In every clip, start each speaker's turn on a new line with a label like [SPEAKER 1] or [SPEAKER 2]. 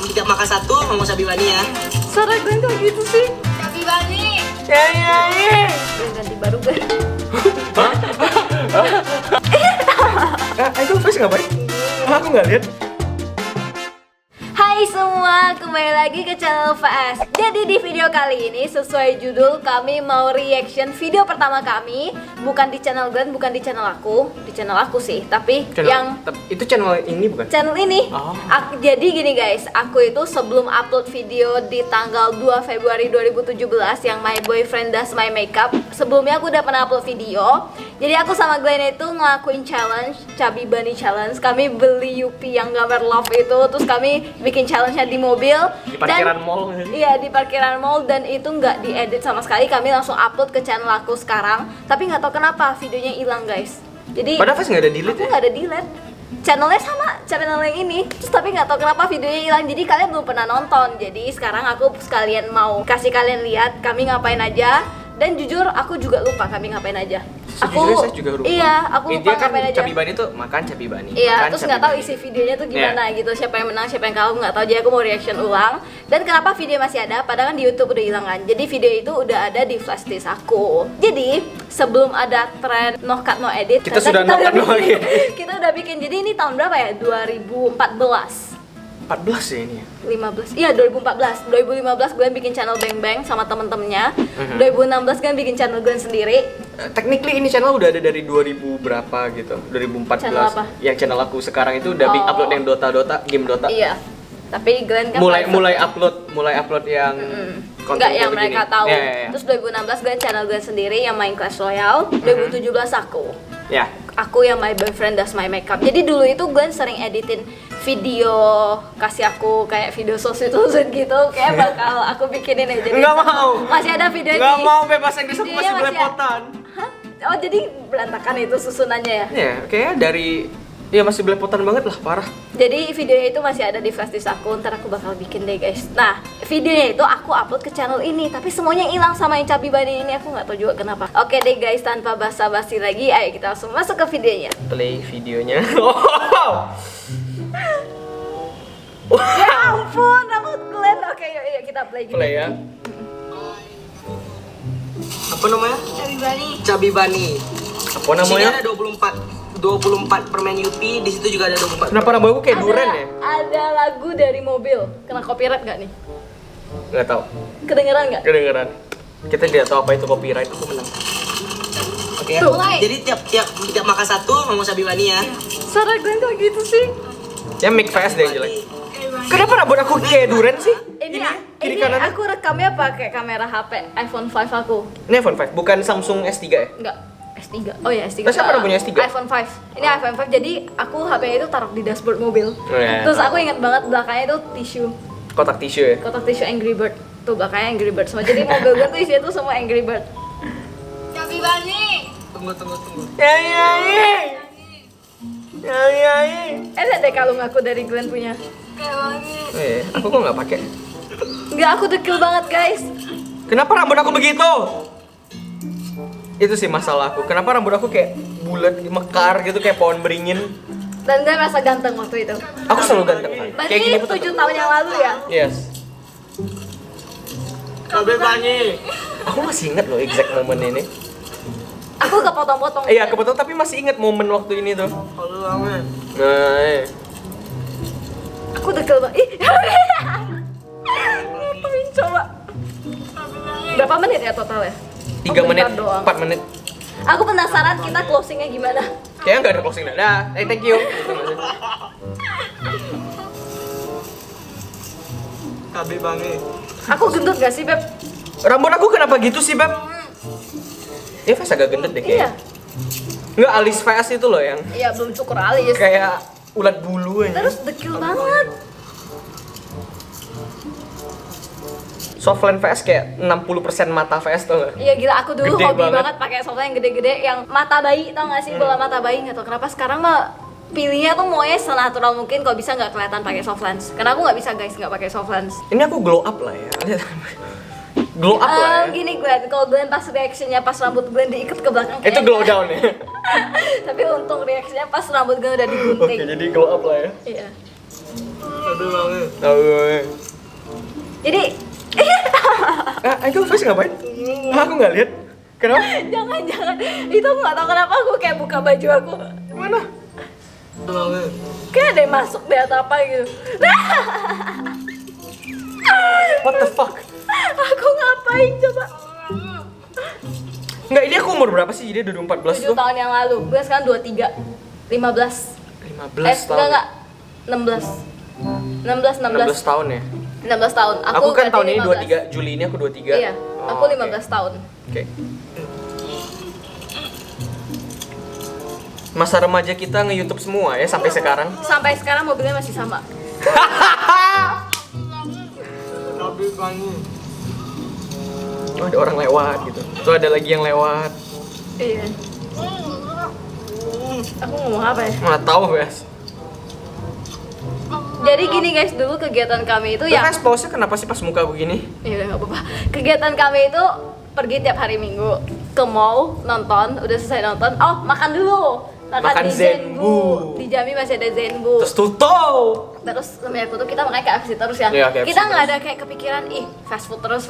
[SPEAKER 1] Tidak makan satu, ngomong Cabi Bani ya.
[SPEAKER 2] Suara Glenn kok gitu sih?
[SPEAKER 3] Cabi Bani.
[SPEAKER 2] Ya. Glenn ganti baru Glenn.
[SPEAKER 4] Itu Fes ngapain? Aku nggak lihat.
[SPEAKER 2] Hai semua, kembali lagi ke channel VS. Jadi di video kali ini sesuai judul kami mau reaction video pertama kami. Bukan di channel Glenn, bukan di channel aku. Di channel aku sih, tapi
[SPEAKER 4] Itu channel ini bukan?
[SPEAKER 2] channel ini.
[SPEAKER 4] Oh.
[SPEAKER 2] Jadi gini guys, aku itu sebelum upload video di tanggal 2 Februari 2017 yang My Boyfriend Does My Makeup, sebelumnya aku udah pernah upload video. Jadi aku sama Glenn itu ngelakuin challenge, Cabi Bani Challenge. Kami beli Yupi yang gambar love itu, terus kami bikin challenge-nya di mobil.
[SPEAKER 4] Di parkiran mall.
[SPEAKER 2] Iya, di parkiran mall, dan itu nggak diedit sama sekali. Kami langsung upload ke channel aku sekarang. Tapi nggak tahu kenapa videonya hilang guys. Jadi
[SPEAKER 4] Padahal Fes nggak ada delete
[SPEAKER 2] aku
[SPEAKER 4] ya?
[SPEAKER 2] nggak ada delete. Channelnya sama channel yang ini, terus tapi nggak tahu kenapa videonya hilang. Jadi kalian belum pernah nonton. Jadi sekarang aku sekalian mau kasih kalian lihat kami ngapain aja. Dan jujur aku juga lupa kami ngapain aja.
[SPEAKER 4] Sejujurnya saya juga lupa.
[SPEAKER 2] Iya, aku lupa
[SPEAKER 4] Intinya kan
[SPEAKER 2] ngapain aja.
[SPEAKER 4] Cabi Bani tuh makan Cabi Bani.
[SPEAKER 2] Iya,
[SPEAKER 4] makan
[SPEAKER 2] terus
[SPEAKER 4] Cabi
[SPEAKER 2] nggak tahu
[SPEAKER 4] Bani.
[SPEAKER 2] isi videonya tuh gimana gitu, siapa yang menang, siapa yang kalah nggak tahu. Jadi aku mau reaction ulang. Dan kenapa video masih ada? Padahal kan di YouTube udah hilang kan. Jadi video itu udah ada di flashdisk aku. Jadi sebelum ada tren no cut no edit,
[SPEAKER 4] Kita
[SPEAKER 2] ternyata
[SPEAKER 4] sudah no cut, no
[SPEAKER 2] bikin-
[SPEAKER 4] edit.
[SPEAKER 2] kita udah bikin. Jadi ini tahun berapa ya? 2014.
[SPEAKER 4] 14 ya ini ya?
[SPEAKER 2] 15. Iya, 2014. 2015 Glenn bikin channel Bang Bang sama temen-temennya. 2016 Glenn bikin channel Glenn sendiri.
[SPEAKER 4] Technically ini channel udah ada dari 2000 berapa gitu, 2014.
[SPEAKER 2] Channel apa?
[SPEAKER 4] Yang channel aku sekarang itu udah upload yang Dota, game Dota.
[SPEAKER 2] Iya. Tapi Glenn kan
[SPEAKER 4] mulai upload yang konten
[SPEAKER 2] enggak yang
[SPEAKER 4] kayak
[SPEAKER 2] mereka
[SPEAKER 4] begini.
[SPEAKER 2] tahu.
[SPEAKER 4] Ya.
[SPEAKER 2] Terus 2016 Glenn channel Glenn sendiri yang main Clash Royale. 2017 aku.
[SPEAKER 4] Ya.
[SPEAKER 2] Aku yang My Boyfriend Does My Makeup. Jadi dulu itu Glenn sering editin video, kasih aku kayak video sosit-sosit gitu. Kayak bakal aku bikinin ya. Jadi
[SPEAKER 4] Nggak mau.
[SPEAKER 2] Masih ada video
[SPEAKER 4] Nggak
[SPEAKER 2] di
[SPEAKER 4] mau, bebas Inggris aku
[SPEAKER 2] videonya
[SPEAKER 4] masih belepotan.
[SPEAKER 2] Hah? Oh, jadi berantakan itu susunannya ya?
[SPEAKER 4] Ya, kayaknya dari ya masih belepotan banget lah, parah.
[SPEAKER 2] Jadi videonya itu masih ada di flashdisk aku, ntar aku bakal bikin deh guys. Nah, videonya itu aku upload ke channel ini, tapi semuanya hilang sama yang Cabi Bani ini, aku nggak tahu juga kenapa. Oke deh guys, tanpa basa-basi lagi, ayo kita langsung masuk ke videonya.
[SPEAKER 4] Play videonya. Wow.
[SPEAKER 2] Ya ampun, rambut Glenn. Oke, yuk kita play gitu.
[SPEAKER 4] Play ya.
[SPEAKER 1] Apa namanya?
[SPEAKER 3] Cabi Bani.
[SPEAKER 1] Cabi Bani.
[SPEAKER 4] Apa
[SPEAKER 1] Di sini
[SPEAKER 4] namanya?
[SPEAKER 1] ada 24 permen Yupi, di situ juga ada 24.
[SPEAKER 4] Kenapa rambut aku kayak duren ya?
[SPEAKER 2] Ada lagu dari mobil, kena copyright nggak nih?
[SPEAKER 4] Nggak tahu.
[SPEAKER 2] Kedengeran nggak?
[SPEAKER 4] Kedengeran. Kita tidak tahu apa itu copyright. Aku menang.
[SPEAKER 1] Oke ya.
[SPEAKER 3] Mulai.
[SPEAKER 1] Jadi tiap makan satu, ngomong Cabi Bani ya.
[SPEAKER 2] Suara Glenn kok gitu sih?
[SPEAKER 4] Ya mic VS deh yang jelek. Kenapa rambut aku kayak duren sih?
[SPEAKER 2] Ini
[SPEAKER 4] kiri
[SPEAKER 2] ini
[SPEAKER 4] kanan.
[SPEAKER 2] aku rekamnya pakai kamera HP iPhone 5 aku.
[SPEAKER 4] Ini iPhone 5, bukan Samsung S3 ya?
[SPEAKER 2] Enggak, S3. Oh ya, S3.
[SPEAKER 4] Lah, siapa yang punya S3?
[SPEAKER 2] iPhone 5. Ini iPhone 5. Jadi aku HP-nya itu taruh di dashboard mobil.
[SPEAKER 4] Oh, iya.
[SPEAKER 2] Terus aku ingat banget belakangnya itu tisu.
[SPEAKER 4] Kotak tisu ya?
[SPEAKER 2] Kotak tisu Angry Bird. Tuh belakangnya Angry Bird semua. Jadi mobil gue tuh isinya tuh semua Angry Bird.
[SPEAKER 3] Cabi Bani.
[SPEAKER 1] Tunggu.
[SPEAKER 4] Ya.
[SPEAKER 2] Lihat deh kalung aku dari Glenn punya.
[SPEAKER 3] Cabi Bani.
[SPEAKER 4] Aku kok nggak pakai?
[SPEAKER 2] Enggak, aku dekil banget guys.
[SPEAKER 4] Kenapa rambut aku begitu? Itu sih masalah aku. Kenapa rambut aku kayak bulat, mekar gitu kayak pohon beringin?
[SPEAKER 2] Dan gue merasa ganteng waktu itu.
[SPEAKER 4] Aku selalu ganteng kan?
[SPEAKER 2] Berarti
[SPEAKER 4] Kayak gini pun
[SPEAKER 2] 7 tahun yang lalu ya?
[SPEAKER 4] Yes.
[SPEAKER 1] Cabi Bani.
[SPEAKER 4] Aku masih ingat loh exact momen ini.
[SPEAKER 2] Aku kepotong-potong.
[SPEAKER 4] Iya, kebetulan tapi masih ingat momen waktu ini tuh.
[SPEAKER 1] Kalau lama.
[SPEAKER 4] Nah,
[SPEAKER 2] Aku dekil banget. Ih. Ngapain coba? Berapa menit ya total ya?
[SPEAKER 4] 3 menit,
[SPEAKER 2] bentar doang.
[SPEAKER 4] 4 menit.
[SPEAKER 2] Aku penasaran kita closingnya gimana.
[SPEAKER 4] Kayaknya nggak ada closing dah. Dah, thank you.
[SPEAKER 1] Cabi Bani.
[SPEAKER 2] Aku gendut gak sih, Beb?
[SPEAKER 4] Rambut aku kenapa gitu sih, Beb? Ya, Fes agak gendut deh
[SPEAKER 2] Iya.
[SPEAKER 4] kayaknya. Nggak, alis Fes itu loh yang
[SPEAKER 2] Iya, belum cukur alis.
[SPEAKER 4] kayak ulat bulu aja.
[SPEAKER 2] Terus dekil banget.
[SPEAKER 4] Softline VS kayak 60% mata VS tuh nggak?
[SPEAKER 2] Iya gila, aku dulu
[SPEAKER 4] Gede
[SPEAKER 2] hobi
[SPEAKER 4] banget.
[SPEAKER 2] banget pakai softline yang gede-gede yang mata bayi, tau gak sih bola mata bayi, nggak tau kenapa sekarang mah pilihnya tuh maunya senatural mungkin, kalau bisa nggak kelihatan pakai soft lens. Karena aku nggak bisa guys nggak pakai soft lens.
[SPEAKER 4] Ini aku glow up lah ya. Glow up lah ya.
[SPEAKER 2] Gini Glenn, kalau Glenn pas reactionnya pas rambut Glenn diikat ke belakang
[SPEAKER 4] Itu
[SPEAKER 2] kayaknya.
[SPEAKER 4] glow down ya.
[SPEAKER 2] Tapi untung reaksinya pas rambut Glenn udah digunting.
[SPEAKER 4] Oke, jadi glow up lah ya.
[SPEAKER 2] Iya.
[SPEAKER 1] Cabe banget.
[SPEAKER 2] Jadi
[SPEAKER 4] Itu Fes ngapain? Aku nggak lihat. Kenapa?
[SPEAKER 2] jangan. Itu aku nggak tahu kenapa aku kayak buka baju aku.
[SPEAKER 4] Mana?
[SPEAKER 1] Cabe banget.
[SPEAKER 2] Kayak ada yang masuk deh atau apa gitu.
[SPEAKER 4] What the fuck?
[SPEAKER 2] Aku ngapain coba?
[SPEAKER 4] Enggak, ini aku umur berapa sih? Jadi udah 14
[SPEAKER 2] 7
[SPEAKER 4] tuh.
[SPEAKER 2] tahun yang lalu. Gue sekarang 23. 15.
[SPEAKER 4] 15 tahun.
[SPEAKER 2] Enggak. 16.
[SPEAKER 4] 16 tahun ya?
[SPEAKER 2] 16 tahun.
[SPEAKER 4] Aku kan
[SPEAKER 2] berarti
[SPEAKER 4] tahun ini
[SPEAKER 2] 15.
[SPEAKER 4] 23, Juli ini aku 23.
[SPEAKER 2] Iya.
[SPEAKER 4] Oh,
[SPEAKER 2] Aku 15 tahun.
[SPEAKER 4] Oke. Masa remaja kita nge-YouTube semua ya sampai sekarang.
[SPEAKER 2] Sampai sekarang mobilnya masih sama.
[SPEAKER 1] Cabe banget.
[SPEAKER 4] Oh, ada orang lewat gitu. Tuh ada lagi yang lewat.
[SPEAKER 2] Iya. Aku ngomong apa ya?
[SPEAKER 4] Mana tahu, Bes.
[SPEAKER 2] Jadi gini guys, dulu kegiatan kami itu
[SPEAKER 4] Ya,
[SPEAKER 2] ya.
[SPEAKER 4] Bes, pause kenapa sih pas muka aku gini?
[SPEAKER 2] Iya, nggak apa-apa. Kegiatan kami itu pergi tiap hari Minggu ke mall, nonton, udah selesai nonton. Oh, makan dulu.
[SPEAKER 4] Makan
[SPEAKER 2] di
[SPEAKER 4] Zenbu.
[SPEAKER 2] Di Jambi masih ada Zenbu.
[SPEAKER 4] Terus tutup.
[SPEAKER 2] Terus namanya aku tuh kita makanya KFC terus ya.
[SPEAKER 4] Iya, KFC
[SPEAKER 2] Kita nggak
[SPEAKER 4] terus.
[SPEAKER 2] ada kayak kepikiran fast food terus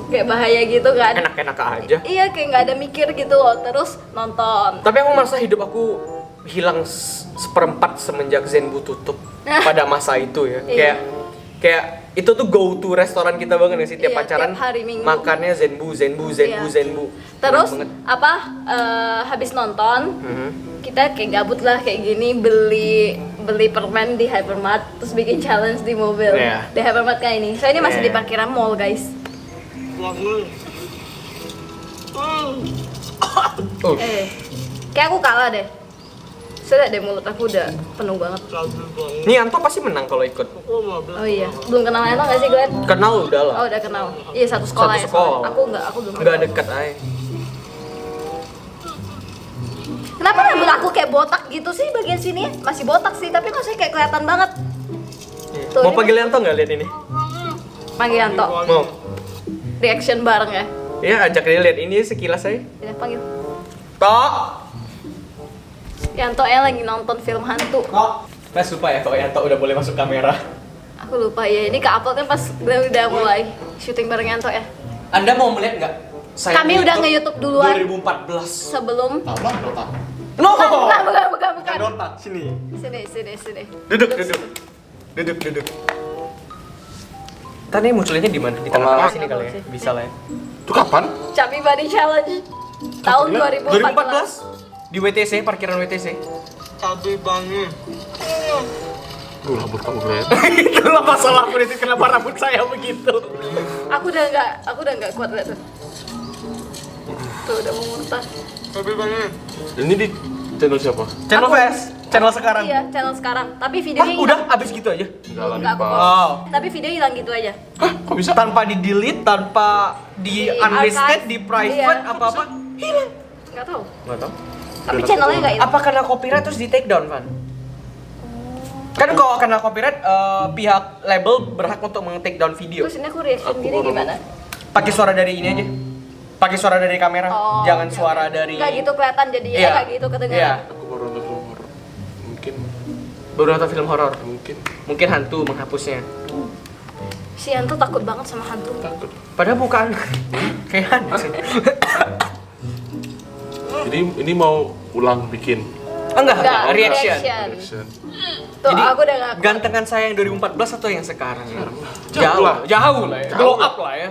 [SPEAKER 2] kayak bahaya gitu kan.
[SPEAKER 4] Enak-enak aja.
[SPEAKER 2] Iya, kayak nggak ada mikir gitu loh. Terus nonton.
[SPEAKER 4] Tapi aku merasa hidup aku hilang seperempat semenjak Zenbu tutup pada masa itu ya.
[SPEAKER 2] Iya.
[SPEAKER 4] Kayak itu tuh go to restoran kita banget ya sih tiap
[SPEAKER 2] Iya,
[SPEAKER 4] pacaran.
[SPEAKER 2] tiap hari Minggu.
[SPEAKER 4] Makannya Zenbu.
[SPEAKER 2] Iya. Terus
[SPEAKER 4] Enak banget.
[SPEAKER 2] habis nonton
[SPEAKER 4] Mhm.
[SPEAKER 2] kita kayak gabut lah kayak gini beli permen di Hypermart terus bikin challenge di mobil.
[SPEAKER 4] Iya.
[SPEAKER 2] Di Hypermart kayak ini. Saya ini masih
[SPEAKER 4] Iya.
[SPEAKER 2] di parkiran mall guys.
[SPEAKER 1] Banget.
[SPEAKER 2] Kayak aku kalah deh. Sudah deh mulut aku udah penuh banget.
[SPEAKER 1] Cabe banget.
[SPEAKER 4] Nih Anto pasti menang kalau ikut.
[SPEAKER 2] Oh iya, belum kenal Eno nggak sih Glenn?
[SPEAKER 4] Kenal udah lah.
[SPEAKER 2] Oh udah kenal. Iya satu sekolah
[SPEAKER 4] Satu
[SPEAKER 2] ya.
[SPEAKER 4] sekolah.
[SPEAKER 2] soalnya. Aku belum.
[SPEAKER 4] Nggak
[SPEAKER 2] kenal.
[SPEAKER 4] dekat aja.
[SPEAKER 2] Kenapa rambut aku kayak botak gitu sih bagian sini? Masih botak sih, tapi kok saya kayak kelihatan banget. Tuh,
[SPEAKER 4] Mau
[SPEAKER 2] ini
[SPEAKER 4] panggil Anto nggak lihat ini?
[SPEAKER 2] Panggil Yanto.
[SPEAKER 4] Mau?
[SPEAKER 2] Reaction bareng ya.
[SPEAKER 4] Iya, ajak dia lihat ini sekilas aja.
[SPEAKER 2] Ya, panggil.
[SPEAKER 4] Tok.
[SPEAKER 2] Yanto ya lagi nonton film hantu.
[SPEAKER 4] Tok. Mas lupa ya kalau Anto udah boleh masuk kamera.
[SPEAKER 2] Aku lupa ya, ini ke-upload kan pas udah mulai syuting bareng Yanto ya.
[SPEAKER 4] Anda mau melihat nggak? Saya
[SPEAKER 2] Kami udah nge-YouTube duluan
[SPEAKER 4] 2014.
[SPEAKER 2] sebelum.
[SPEAKER 4] No.
[SPEAKER 2] Bukan.
[SPEAKER 4] Dota sini.
[SPEAKER 2] Sini.
[SPEAKER 4] Duduk. Tadi munculnya di mana? Di tengah-tengah sini kali ya. Bisa lah ya.
[SPEAKER 5] Itu kapan?
[SPEAKER 2] Chubby Body Challenge tahun 2014.
[SPEAKER 4] 2014 di WTC, parkiran WTC.
[SPEAKER 1] Cabe banget.
[SPEAKER 5] Rambut kamu Glenn.
[SPEAKER 4] Itulah masalah politik, kenapa rambut saya begitu.
[SPEAKER 2] Aku udah nggak kuat lihat tuh. Tuh udah mau muntah.
[SPEAKER 1] Cabe banget.
[SPEAKER 5] Ini di channel siapa?
[SPEAKER 4] Channel VS, channel sekarang.
[SPEAKER 2] Iya, channel sekarang. Tapi
[SPEAKER 4] Hah,
[SPEAKER 2] videonya
[SPEAKER 4] udah habis gitu aja?
[SPEAKER 5] Jalan
[SPEAKER 2] Enggak, aku
[SPEAKER 5] Pak.
[SPEAKER 4] Oh.
[SPEAKER 2] Tapi video hilang gitu aja.
[SPEAKER 5] Hah, kok bisa?
[SPEAKER 4] Tanpa di delete, tanpa di unlisted,
[SPEAKER 2] archive.
[SPEAKER 4] di private,
[SPEAKER 2] Iya.
[SPEAKER 4] apa-apa. Hilang.
[SPEAKER 2] Nggak tahu.
[SPEAKER 4] Nggak tahu.
[SPEAKER 2] Tapi channelnya nggak hilang.
[SPEAKER 4] Apa karena copyright terus di take down, Van? Kan kalau karena copyright, pihak label berhak untuk meng-take down video.
[SPEAKER 2] Terus ini aku reaction
[SPEAKER 5] Aku
[SPEAKER 2] gini
[SPEAKER 5] baru
[SPEAKER 2] gimana?
[SPEAKER 4] Pakai suara dari ini aja. Pakai suara dari kamera,
[SPEAKER 2] Oh,
[SPEAKER 4] jangan
[SPEAKER 2] oke,
[SPEAKER 4] suara
[SPEAKER 2] oke.
[SPEAKER 4] dari.
[SPEAKER 2] Nggak gitu kelihatan jadi ya,
[SPEAKER 4] Iya.
[SPEAKER 2] nggak gitu kedengaran.
[SPEAKER 4] Iya.
[SPEAKER 5] Aku baru nonton film horor. Mungkin
[SPEAKER 4] Baru nonton film horor.
[SPEAKER 5] mungkin
[SPEAKER 4] Hantu menghapusnya.
[SPEAKER 2] Si Yanto takut banget sama hantu.
[SPEAKER 5] takut.
[SPEAKER 4] Padahal bukan. Kayak hantu sih.
[SPEAKER 5] Jadi ini mau ulang bikin
[SPEAKER 4] Enggak,
[SPEAKER 2] Nggak,
[SPEAKER 4] reaction.
[SPEAKER 5] reaction.
[SPEAKER 2] Tuh
[SPEAKER 4] Jadi,
[SPEAKER 2] aku udah nggak kuat.
[SPEAKER 4] gantengan saya yang 2014 atau yang sekarang?
[SPEAKER 5] Jauh lah.
[SPEAKER 4] Jauh lah ya.
[SPEAKER 5] Jauh
[SPEAKER 4] Glow
[SPEAKER 5] lah.
[SPEAKER 4] up lah ya.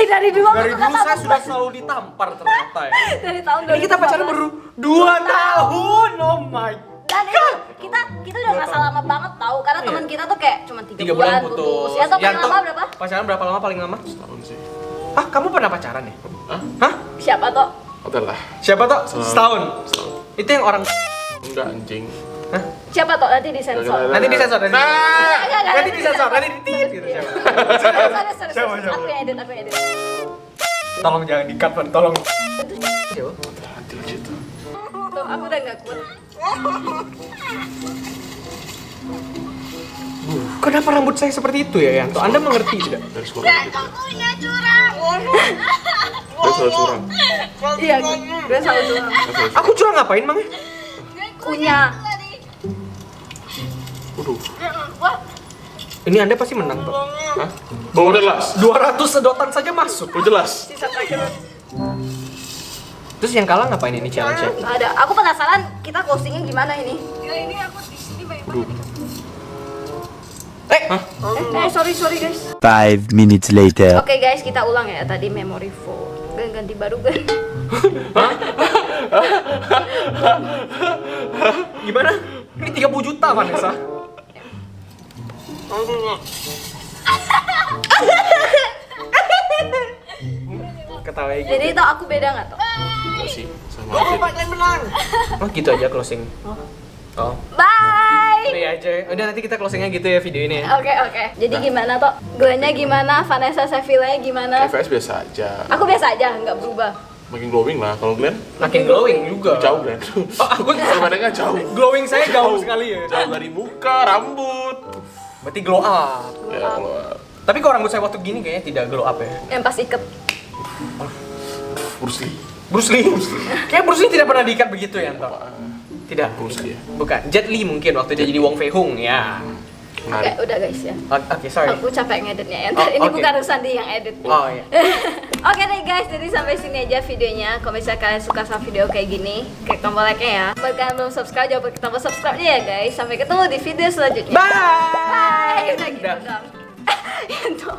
[SPEAKER 2] Dari dulu aku
[SPEAKER 4] Dari
[SPEAKER 2] nggak
[SPEAKER 4] dulu
[SPEAKER 2] tahu.
[SPEAKER 4] saya sudah selalu ditampar ternyata ya.
[SPEAKER 2] Dari tahun 2014.
[SPEAKER 4] Ini kita pacaran baru 2 tahun. Oh my.
[SPEAKER 2] Dan itu kita udah nggak lama banget tahu karena
[SPEAKER 4] Iya.
[SPEAKER 2] teman kita tuh kayak cuma 3
[SPEAKER 4] 3 bulan putus.
[SPEAKER 2] Ya tuh paling
[SPEAKER 4] Yanto,
[SPEAKER 2] lama berapa?
[SPEAKER 4] Pacaran berapa lama paling lama?
[SPEAKER 5] Setahun sih.
[SPEAKER 4] Ah, kamu pernah pacaran ya?
[SPEAKER 5] Hah?
[SPEAKER 4] Hah?
[SPEAKER 2] Siapa tuh?
[SPEAKER 5] Hotel lah.
[SPEAKER 4] Siapa toh? Setahun.
[SPEAKER 5] Setahun.
[SPEAKER 4] Itu yang orang.
[SPEAKER 5] Enggak anjing.
[SPEAKER 4] Hah?
[SPEAKER 2] Siapa tuh? Nanti disensor.
[SPEAKER 4] Nanti disensor. Nanti
[SPEAKER 2] Nggak,
[SPEAKER 4] disensor. Nanti ditit gitu. Siapa? Siapa?
[SPEAKER 2] Aku yang edit.
[SPEAKER 4] Tolong jangan di-cut, Van. Tolong. Siapa?
[SPEAKER 5] Hati lo gitu.
[SPEAKER 2] Tuh, aku udah nggak kuat.
[SPEAKER 4] Kenapa rambut saya seperti itu ya, Yanto? Anda mengerti tidak?
[SPEAKER 5] Dari suara gitu.
[SPEAKER 3] Punya curang.
[SPEAKER 5] Dari suara curang.
[SPEAKER 2] Iya, gue selalu curang.
[SPEAKER 5] Dari suara
[SPEAKER 4] Aku curang ngapain, Mang?
[SPEAKER 2] Punya.
[SPEAKER 4] Ini Anda pasti menang, Pak.
[SPEAKER 5] Hah? Oh, udah jelas.
[SPEAKER 4] 200 sedotan saja masuk.
[SPEAKER 5] Udah jelas.
[SPEAKER 2] Sisa terakhir.
[SPEAKER 4] Terus yang kalah ngapain ini challenge-nya?
[SPEAKER 2] Ada. Aku penasaran kita closingnya gimana ini.
[SPEAKER 3] Ya ini aku di sini banyak banget.
[SPEAKER 2] Sorry guys.
[SPEAKER 6] 5 minutes later.
[SPEAKER 2] Oke guys, kita ulang ya. Tadi memory full. Ganti baru kan.
[SPEAKER 4] Gimana? Ini 30 juta, Vanessa. Ketawa gitu.
[SPEAKER 2] Jadi itu aku beda nggak tuh?
[SPEAKER 5] Enggak sih, sama aja.
[SPEAKER 4] Oh, gitu aja closing. Oh.
[SPEAKER 2] Bye.
[SPEAKER 4] Play aja. Udah nanti kita closingnya gitu ya video ini ya.
[SPEAKER 2] Oke. Jadi gimana toh? Glennya gimana? Vanessa Sevilla gimana?
[SPEAKER 5] KVS biasa aja.
[SPEAKER 2] Aku biasa aja, nggak berubah.
[SPEAKER 5] Makin glowing lah. Kalau Glenn,
[SPEAKER 4] Makin glowing juga.
[SPEAKER 5] jauh Glenn.
[SPEAKER 4] Oh, aku
[SPEAKER 5] Perbandingan jauh.
[SPEAKER 4] glowing saya gaul sekali ya.
[SPEAKER 5] Jauh dari muka, rambut.
[SPEAKER 4] Berarti glow up.
[SPEAKER 5] Ya keluar.
[SPEAKER 4] Tapi kalau rambut saya waktu gini kayaknya tidak glow up ya.
[SPEAKER 2] Yang pas iket.
[SPEAKER 5] Bruce Lee.
[SPEAKER 4] Bruce Lee. Kayak Bruce Lee tidak pernah diikat begitu ya, Anto? Tidak.
[SPEAKER 5] Bruce Lee ya.
[SPEAKER 4] Bukan. Jet Li mungkin waktu dia jadi Wong Fei Hung ya.
[SPEAKER 2] Oke,
[SPEAKER 5] Menarik.
[SPEAKER 2] udah guys ya.
[SPEAKER 4] Oke, sorry.
[SPEAKER 2] Aku capek ngeditnya ya.
[SPEAKER 4] Oh,
[SPEAKER 2] Ini
[SPEAKER 4] oke.
[SPEAKER 2] bukan urusan dia yang edit.
[SPEAKER 4] Oh iya.
[SPEAKER 2] Oke deh guys, jadi sampai sini aja videonya. Kalau misalnya kalian suka sama video kayak gini, klik tombol like-nya ya. Buat kalian belum subscribe, jangan lupa klik tombol subscribe-nya ya guys. Sampai ketemu di video selanjutnya.
[SPEAKER 4] Bye.
[SPEAKER 2] Bye. Udah gitu
[SPEAKER 4] Udah.
[SPEAKER 2] dong. Itu.